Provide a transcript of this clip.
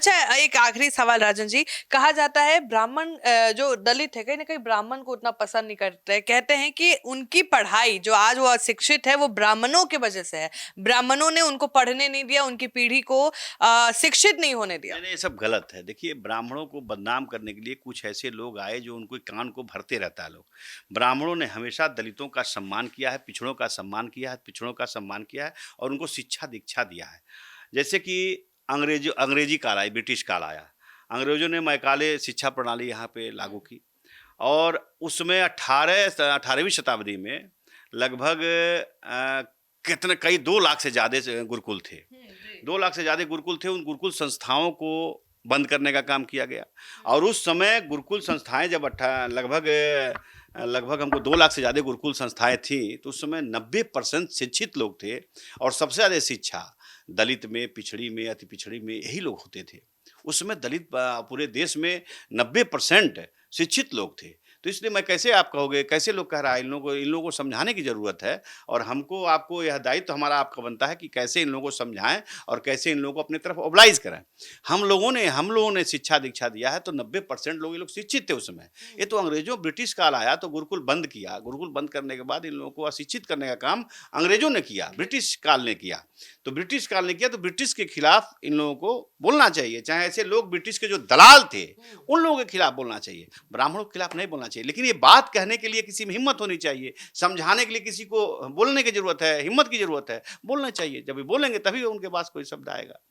अच्छा, एक आखिरी सवाल राजन जी। कहा जाता है ब्राह्मण जो दलित है कहीं ना कहीं ब्राह्मण को उतना पसंद नहीं करते। कहते हैं कि उनकी पढ़ाई जो आज वो अशिक्षित है वो ब्राह्मणों की वजह से है। ब्राह्मणों ने उनको पढ़ने नहीं दिया, उनकी पीढ़ी को शिक्षित नहीं होने दिया। नहीं, नहीं, ये सब गलत है। देखिए, ब्राह्मणों को बदनाम करने के लिए कुछ ऐसे लोग आए जो उनको कान को भरते रहता है लोग। ब्राह्मणों ने हमेशा दलितों का सम्मान किया है, पिछड़ों का सम्मान किया है, पिछड़ों का सम्मान किया है और उनको शिक्षा-दीक्षा दिया है। जैसे कि अंग्रेजी काल आई, ब्रिटिश काल आया। अंग्रेज़ों ने मैकाले शिक्षा प्रणाली यहाँ पे लागू की और उसमें 18वीं शताब्दी में लगभग कितने कई 2 लाख से ज़्यादा गुरुकुल थे। जी। 2 लाख से ज़्यादा गुरुकुल थे, उन गुरुकुल संस्थाओं को बंद करने का काम किया गया और उस समय गुरुकुल संस्थाएँ जब लगभग हमको 2 लाख से ज़्यादा गुरुकुल संस्थाएँ थीं, तो उस समय 90% शिक्षित लोग थे और सबसे ज़्यादा शिक्षा दलित में, पिछड़ी में, अति पिछड़ी में यही लोग होते थे। उस समय दलित पूरे देश में 90% शिक्षित लोग थे। तो इसलिए मैं कैसे आप कहोगे, कैसे लोग कह रहा है इन लोगों को समझाने की ज़रूरत है और हमको आपको यह दायित्व हमारा आपका बनता है कि कैसे इन लोगों को समझाएँ और कैसे इन लोगों को अपनी तरफ ओबलाइज़ कराएँ। हम लोगों ने शिक्षा-दीक्षा दिया है तो 90% लोग ये लोग शिक्षित थे उस समय। ये तो ब्रिटिश काल आया तो गुरुकुल बंद किया। गुरुकुल बंद करने के बाद इन लोगों को अशिक्षित करने का काम अंग्रेज़ों ने किया, ब्रिटिश काल ने किया। तो ब्रिटिश काल ने किया तो ब्रिटिश के खिलाफ इन लोगों को बोलना चाहिए। चाहे ऐसे लोग ब्रिटिश के जो दलाल थे, उन लोगों के खिलाफ बोलना चाहिए। ब्राह्मणों के खिलाफ नहीं बोलना चाहिए। लेकिन ये बात कहने के लिए किसी में हिम्मत होनी चाहिए। समझाने के लिए किसी को बोलने की ज़रूरत है, हिम्मत की ज़रूरत है। बोलना चाहिए। जब ये बोलेंगे तभी उनके पास कोई शब्द आएगा।